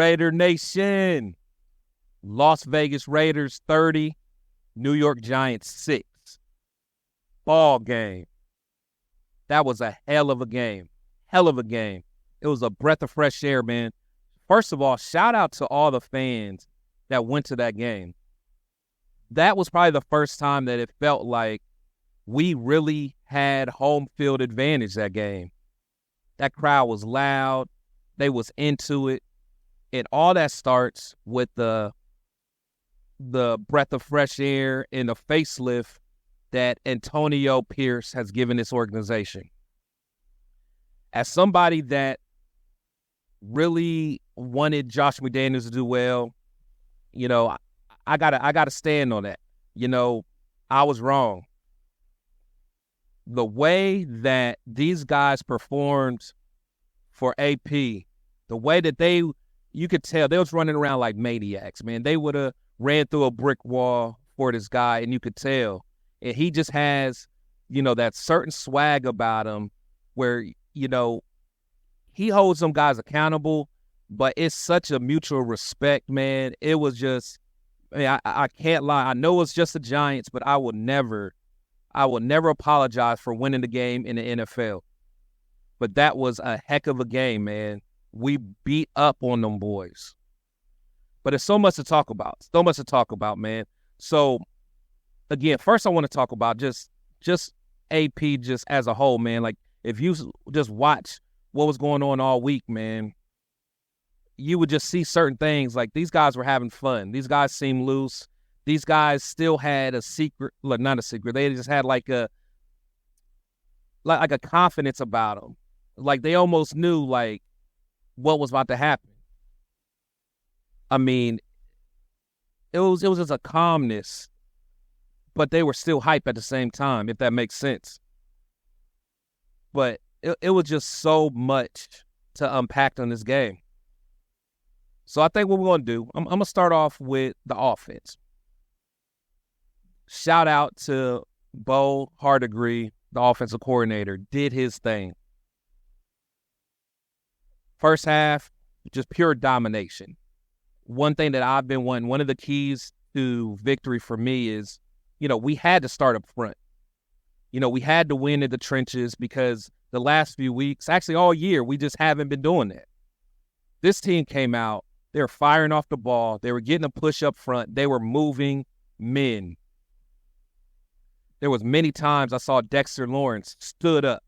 Raider Nation. Las Vegas Raiders 30, New York Giants 6. Ball game. That was a hell of a game. Hell of a game. It was a breath of fresh air, man. First of all, shout out to all the fans that went to that game. That was probably the first time that it felt like we really had home field advantage that game. That crowd was loud. They was into it. And all that starts with the breath of fresh air and the facelift that Antonio Pierce has given this organization. As somebody that really wanted Josh McDaniels to do well, you know, I gotta stand on that. You know, I was wrong. The way that these guys performed for AP, the way that you could tell they was running around like maniacs, man. They would have ran through a brick wall for this guy, and you could tell. And he just has, you know, that certain swag about him where, you know, he holds some guys accountable, but it's such a mutual respect, man. It was just, I mean, I can't lie. I know it's just the Giants, but I will never apologize for winning the game in the NFL. But that was a heck of a game, man. We beat up on them boys. But there's so much to talk about. So much to talk about, man. So, again, first I want to talk about just AP just as a whole, man. Like, if you just watch what was going on all week, man, you would just see certain things. Like, these guys were having fun. These guys seemed loose. These guys still had a secret, like, not a secret. They just had like a confidence about them. Like, they almost knew, like, what was about to happen. I mean, it was just a calmness, but they were still hype at the same time, if that makes sense. But it was just so much to unpack on this game. So I think what we're going to do, I'm going to start off with the offense. Shout out to Bo Hardegree, the offensive coordinator, did his thing. First half, just pure domination. One thing that I've been wanting, one of the keys to victory for me is, you know, we had to start up front. You know, we had to win in the trenches because the last few weeks, actually all year, we just haven't been doing that. This team came out, they were firing off the ball, they were getting a push up front, they were moving men. There was many times I saw Dexter Lawrence stood up.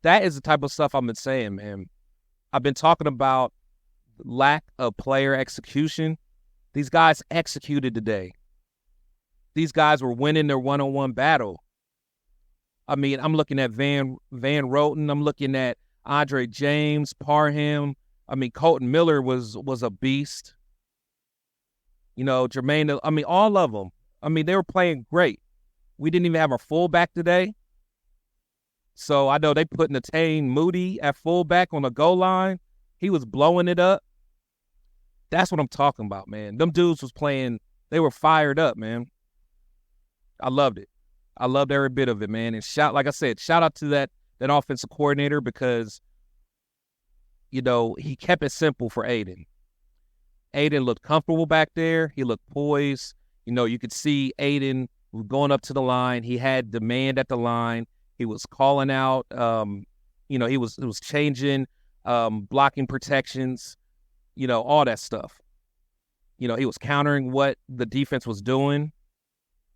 That is the type of stuff I've been saying, man. I've been talking about lack of player execution. These guys executed today. These guys were winning their one-on-one battle. I mean, I'm looking at Van Roten. I'm looking at Andre James, Parham. I mean, Colton Miller was a beast. You know, Jermaine, I mean, all of them. I mean, they were playing great. We didn't even have our fullback today. So I know they put Natane Moody at fullback on the goal line. He was blowing it up. That's what I'm talking about, man. Them dudes was playing. They were fired up, man. I loved it. I loved every bit of it, man. And like I said, shout out to that offensive coordinator because, you know, he kept it simple for Aiden. Aiden looked comfortable back there. He looked poised. You know, you could see Aiden going up to the line. He had demand at the line. He was calling out. You know, he was changing, blocking protections. You know, all that stuff. You know, he was countering what the defense was doing.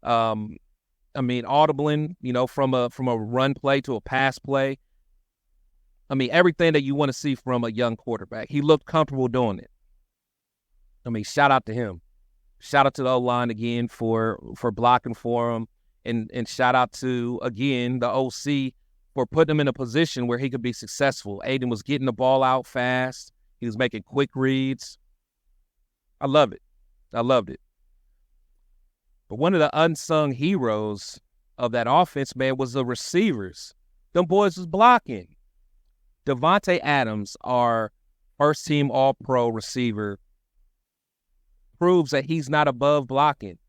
I mean, audibling. You know, from a run play to a pass play. I mean, everything that you want to see from a young quarterback. He looked comfortable doing it. I mean, shout out to him. Shout out to the O-line again for blocking for him. And shout out to, again, the OC for putting him in a position where he could be successful. Aiden was getting the ball out fast. He was making quick reads. I love it. I loved it. But one of the unsung heroes of that offense, man, was the receivers. Them boys was blocking. Devonte Adams, our first-team All-Pro receiver, proves that he's not above blocking.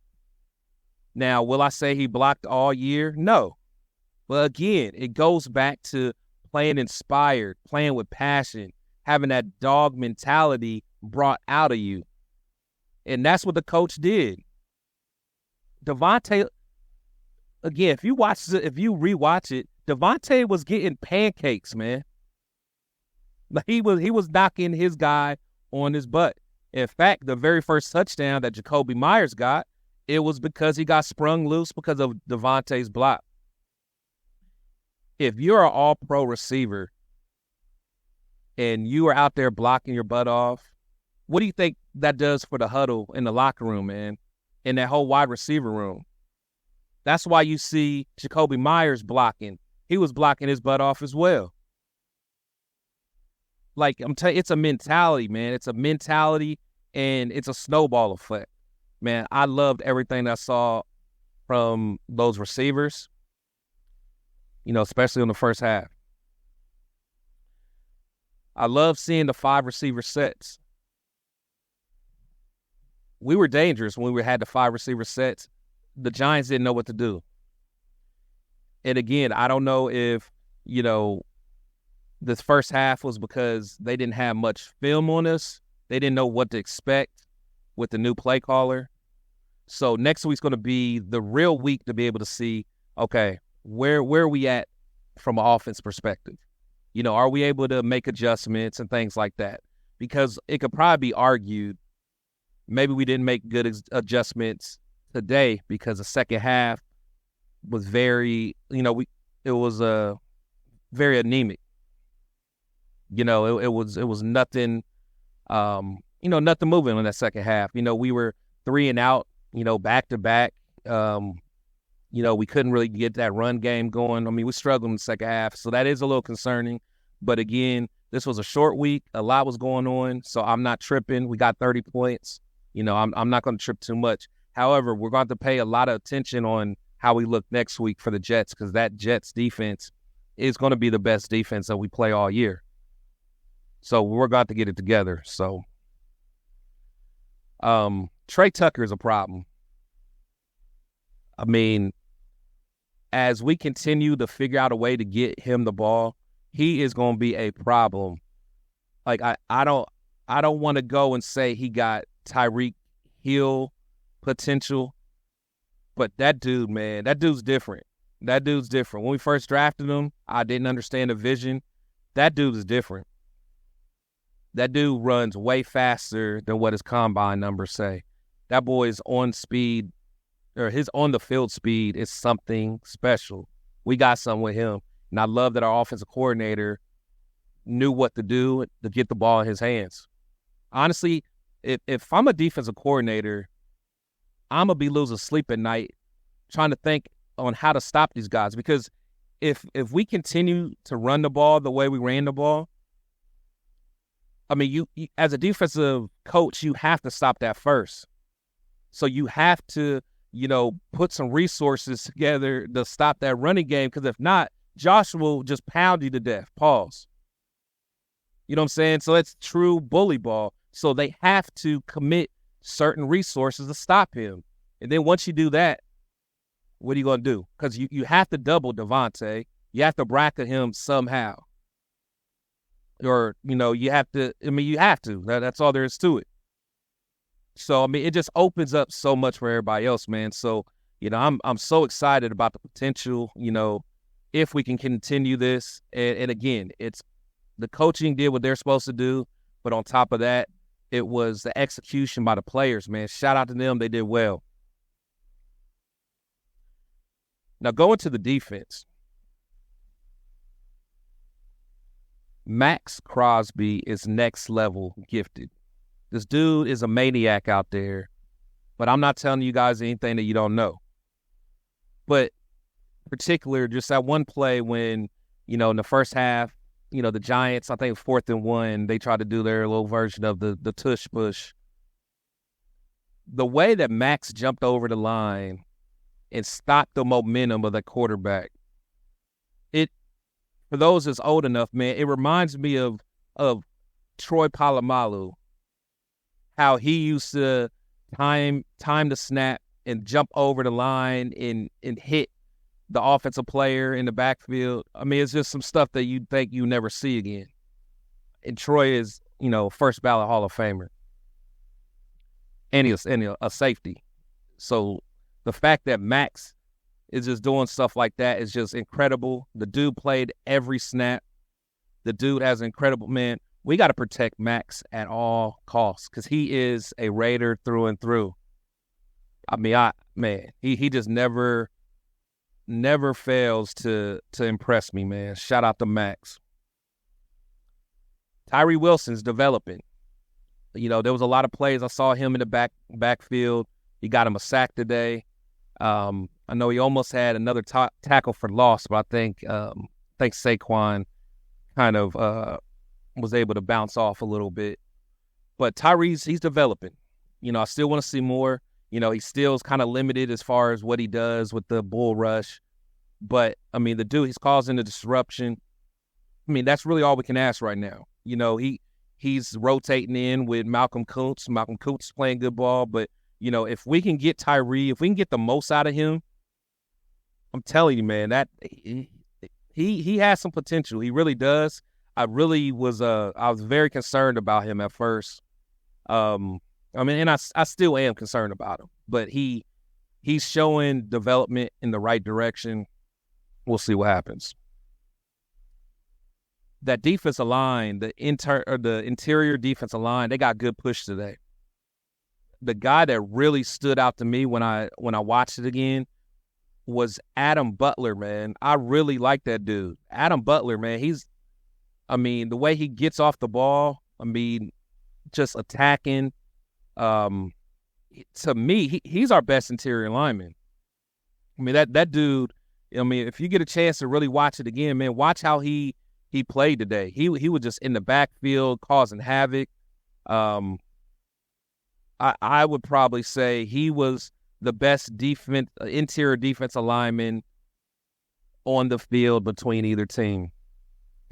Now, will I say he blocked all year? No. But again, it goes back to playing inspired, playing with passion, having that dog mentality brought out of you. And that's what the coach did. Devonte, again, if you rewatch it, Devonte was getting pancakes, man. Like he was knocking his guy on his butt. In fact, the very first touchdown that Jakobi Meyers got, it was because he got sprung loose because of Devontae's block. If you're an all-pro receiver and you are out there blocking your butt off, what do you think that does for the huddle in the locker room, man, in that whole wide receiver room? That's why you see Jakobi Meyers blocking. He was blocking his butt off as well. Like, I'm telling you, it's a mentality, man. It's a mentality, and it's a snowball effect. Man, I loved everything I saw from those receivers, especially in the first half. I love seeing the 5 receiver sets. We were dangerous when we had the 5 receiver sets. The Giants didn't know what to do. And again, I don't know if, this first half was because they didn't have much film on us. They didn't know what to expect with the new play caller. So next week's going to be the real week to be able to see, okay, where are we at from an offense perspective? Are we able to make adjustments and things like that? Because it could probably be argued maybe we didn't make good adjustments today because the second half was very, it was very anemic. It was nothing, nothing moving in that second half. We were 3 and out, back to back. We couldn't really get that run game going. I mean, we struggled in the second half, so that is a little concerning. But again, this was a short week. A lot was going on, so I'm not tripping. We got 30 points. I'm not going to trip too much. However, we're going to pay a lot of attention on how we look next week for the Jets, because that Jets defense is going to be the best defense that we play all year. So we're going to get it together. So Trey Tucker is a problem. I mean, as we continue to figure out a way to get him the ball, he is going to be a problem. Like, I don't want to go and say he got Tyreek Hill potential, but that dude, man, that dude's different. That dude's different. When we first drafted him, I didn't understand the vision. That dude is different. That dude runs way faster than what his combine numbers say. That boy's on speed, or his on-the-field speed is something special. We got something with him. And I love that our offensive coordinator knew what to do to get the ball in his hands. Honestly, if I'm a defensive coordinator, I'm going to be losing sleep at night trying to think on how to stop these guys. Because if we continue to run the ball the way we ran the ball, I mean, you as a defensive coach, you have to stop that first. So you have to, put some resources together to stop that running game, because if not, Josh will just pound you to death. Pause. You know what I'm saying? So it's true bully ball. So they have to commit certain resources to stop him. And then once you do that, what are you going to do? Because you have to double Devonte. You have to bracket him somehow. Or, you have to. That's all there is to it. So, I mean, it just opens up so much for everybody else, man. So, I'm so excited about the potential, if we can continue this. And again, it's the coaching did what they're supposed to do. But on top of that, it was the execution by the players, man. Shout out to them. They did well. Now, going to the defense. Max Crosby is next level gifted. This dude is a maniac out there, but I'm not telling you guys anything that you don't know. But particular, just that one play when, in the first half, the Giants, I think 4th and 1, they tried to do their little version of the tush push. The way that Max jumped over the line and stopped the momentum of the quarterback, for those that's old enough, man, it reminds me of Troy Polamalu, how he used to time the snap and jump over the line and hit the offensive player in the backfield. I mean, it's just some stuff that you'd think you never see again. and Troy is, first ballot Hall of Famer. And he's a safety. So the fact that Max is just doing stuff like that is just incredible. The dude played every snap. The dude has an incredible, man. We got to protect Max at all costs because he is a Raider through and through. I mean, he just never fails to impress me, man. Shout out to Max. Tyree Wilson's developing. There was a lot of plays. I saw him in the backfield. He got him a sack today. I know he almost had another tackle for loss, but I think Saquon kind of was able to bounce off a little bit. But Tyree's, he's developing. I still want to see more. He still is kind of limited as far as what he does with the bull rush. But, I mean, the dude, he's causing the disruption. I mean, that's really all we can ask right now. He's rotating in with Malcolm Kuntz. Malcolm Kuntz is playing good ball. But, if we can get Tyree, if we can get the most out of him, I'm telling you, man, that he has some potential. He really does. I was very concerned about him at first. And I still am concerned about him, but he's showing development in the right direction. We'll see what happens. That defensive line, the interior defensive line, they got good push today. The guy that really stood out to me when I watched it again was Adam Butler, man. I really like that dude. Adam Butler, man, the way he gets off the ball, just attacking. To me, he's our best interior lineman. That dude, if you get a chance to really watch it again, man, watch how he played today. He was just in the backfield causing havoc. I would probably say he was the best interior defensive lineman on the field between either team.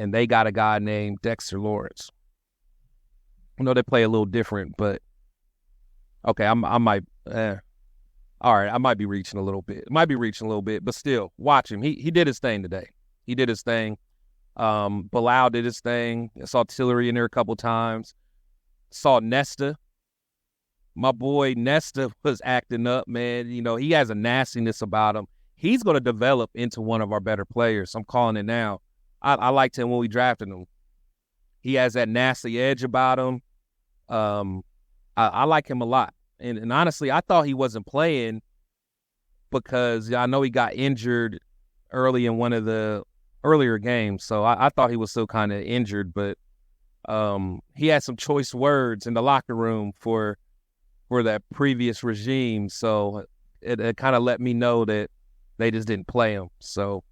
And they got a guy named Dexter Lawrence. I know they play a little different, but okay, I might all right, I might be reaching a little bit. But still, watch him. He did his thing today. He did his thing. Bilal did his thing. I saw Tillery in there a couple times. Saw Nesta. My boy Nesta was acting up, man. He has a nastiness about him. He's going to develop into one of our better players. I'm calling it now. I liked him when we drafted him. He has that nasty edge about him. I like him a lot. And honestly, I thought he wasn't playing because I know he got injured early in one of the earlier games. So I thought he was still kind of injured, but he had some choice words in the locker room for that previous regime. So it kind of let me know that they just didn't play him. So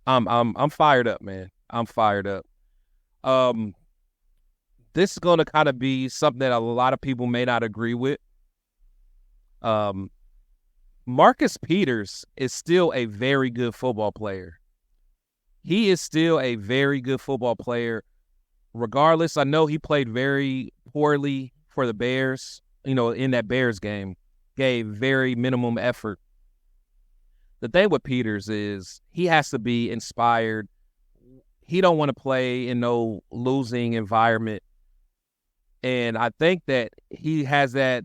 I'm fired up, man. I'm fired up. This is going to kind of be something that a lot of people may not agree with. Marcus Peters is still a very good football player. He is still a very good football player. Regardless, I know he played very poorly for the Bears, in that Bears game. Gave very minimum effort. The thing with Peters is he has to be inspired. He don't want to play in no losing environment. And I think that he has that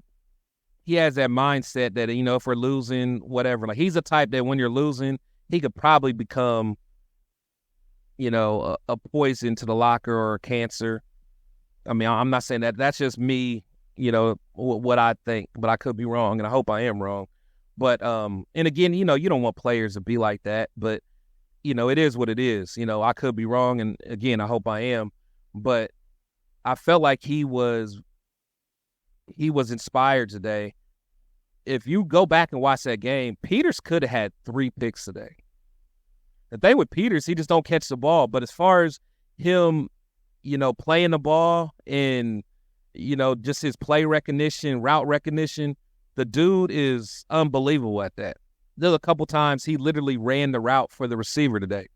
mindset that, if we're losing, whatever. Like, he's the type that when you're losing, he could probably become, a poison to the locker or a cancer. I'm not saying that. That's just me, what I think. But I could be wrong, and I hope I am wrong. But, and again, you don't want players to be like that. But, it is what it is. I could be wrong, and again, I hope I am. But I felt like he was inspired today. If you go back and watch that game, Peters could have had 3 picks today. The thing with Peters, he just don't catch the ball. But as far as him, playing the ball and, just his play recognition, route recognition, the dude is unbelievable at that. There's a couple times he literally ran the route for the receiver today.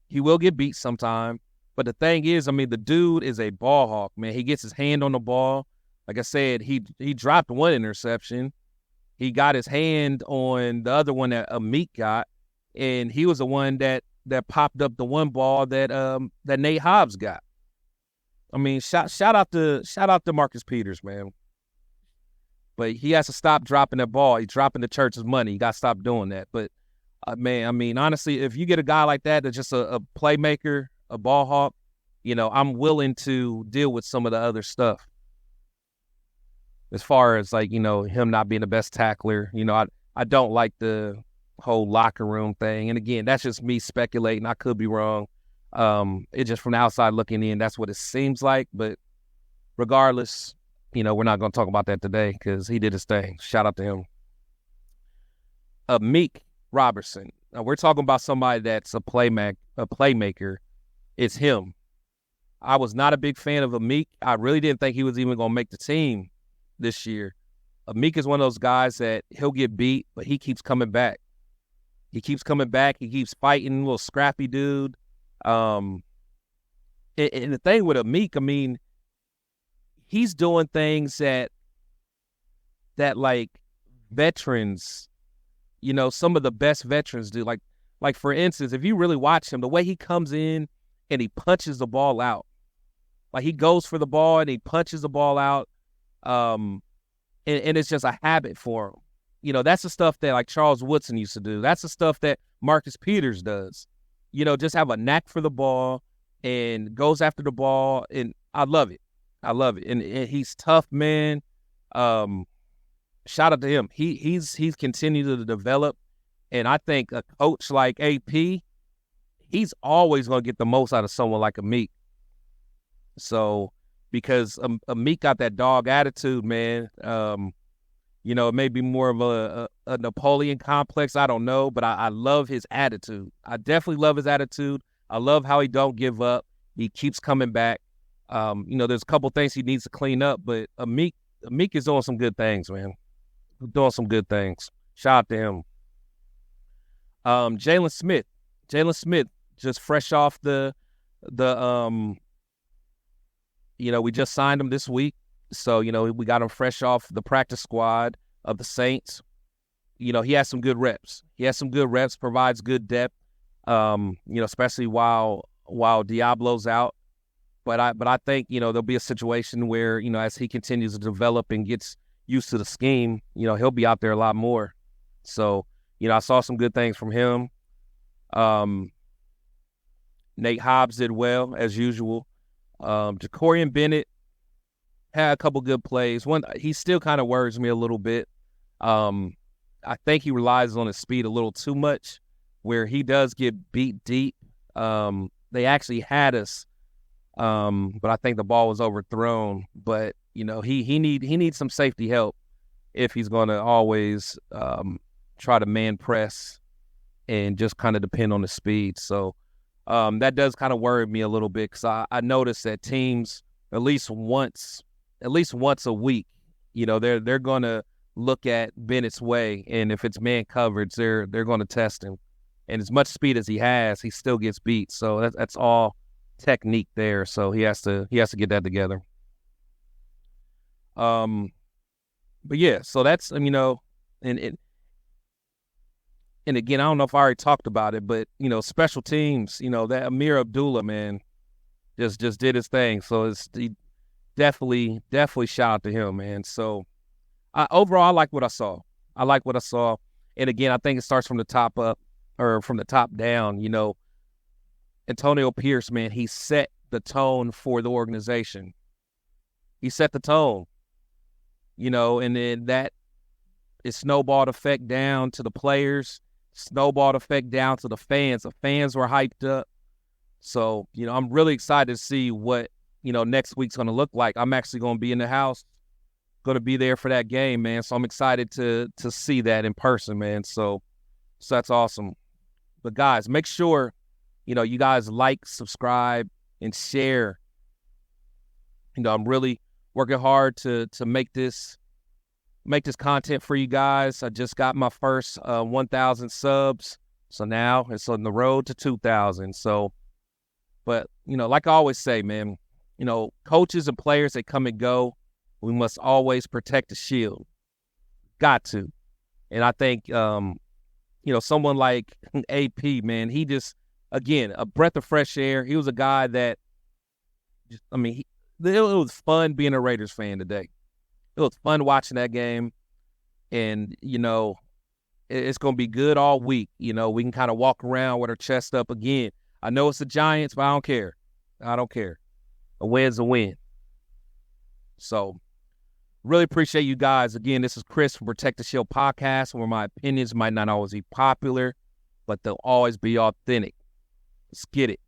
He will get beat sometime. But the thing is, the dude is a ball hawk, man. He gets his hand on the ball. Like I said, he dropped one interception. He got his hand on the other one that Amit got, and he was the one that that popped up the one ball that that Nate Hobbs got. I mean, shout out to Marcus Peters, man. But he has to stop dropping that ball. He's dropping the church's money. You got to stop doing that. But, man, I mean, honestly, if you get a guy like that that's just a playmaker, a ball hawk, you know, I'm willing to deal with some of the other stuff. As far as, like, you know, him not being the best tackler, you know, I don't like the whole locker room thing. And, again, that's just me speculating. I could be wrong. It's just from the outside looking in, that's what it seems like. But regardless, you know, we're not going to talk about that today because he did his thing. Shout out to him. Meek Robertson. Now, we're talking about somebody that's a playmaker. It's him. I was not a big fan of Meek. I really didn't think he was even going to make the team this year. Meek is one of those guys that he'll get beat, but he keeps coming back. He keeps coming back. He keeps fighting, little scrappy dude. And the thing with Meek, I mean, he's doing things that like veterans, you know, some of the best veterans do. Like for instance, if you really watch him, the way he comes in and he punches the ball out, like he goes for the ball and he punches the ball out, and it's just a habit for him. You know, that's the stuff that like Charles Woodson used to do. That's the stuff that Marcus Peters does. You know, just have a knack for the ball and goes after the ball, and I love it. I love it. And he's tough, man. Shout out to him. He's continued to develop. And I think a coach like AP, he's always going to get the most out of someone like Meek. So, because Meek got that dog attitude, man. You know, it may be more of a Napoleon complex. I don't know. But I love his attitude. I definitely love his attitude. I love how he don't give up. He keeps coming back. You know, there's a couple things he needs to clean up, but Meek is doing some good things, man. Doing some good things. Shout out to him. Jalen Smith, just fresh off the you know, we just signed him this week. So, you know, we got him fresh off the practice squad of the Saints. You know, he has some good reps. Provides good depth, you know, especially while Diablo's out. But I think, you know, there'll be a situation where, you know, as he continues to develop and gets used to the scheme, you know, he'll be out there a lot more. So, you know, I saw some good things from him. Nate Hobbs did well, as usual. Jacorian Bennett had a couple good plays. One, he still kind of worries me a little bit. I think he relies on his speed a little too much, where he does get beat deep. They actually had us. But I think the ball was overthrown. But, you know, he needs some safety help if he's going to always try to man press and just kind of depend on the speed. So that does kind of worry me a little bit because I noticed that teams at least once a week, you know, they're going to look at Bennett's way, and if it's man coverage, they're going to test him. And as much speed as he has, he still gets beat. So that's all technique there. So he has to get that together. But yeah, so that's, you know, and again, I don't know if I already talked about it, but, you know, special teams, you know, that Amir Abdullah, man, just did his thing. So he definitely shout out to him, man. So overall, I like what I saw. And again, I think it starts from the top up or from the top down. You know, Antonio Pierce, man, he set the tone for the organization. He set the tone, you know, and then that it snowballed effect down to the players, snowballed effect down to the fans. The fans were hyped up. So, you know, I'm really excited to see what, you know, next week's going to look like. I'm actually going to be in the house, going to be there for that game, man. So I'm excited to see that in person, man. So that's awesome. But guys, make sure, you know, you guys like, subscribe, and share. You know, I'm really working hard to make this content for you guys. I just got my first 1,000 subs. So now it's on the road to 2,000. So, but, you know, like I always say, man, you know, coaches and players, they come and go. We must always protect the shield. Got to. And I think, you know, someone like AP, man, he just, again, a breath of fresh air. He was a guy that, it was fun being a Raiders fan today. It was fun watching that game. And, it's going to be good all week. We can kind of walk around with our chest up again. I know it's the Giants, but I don't care. A win's a win. So, really appreciate you guys. Again, this is Chris from Protect the Shield Podcast, where my opinions might not always be popular, but they'll always be authentic. Let's get it.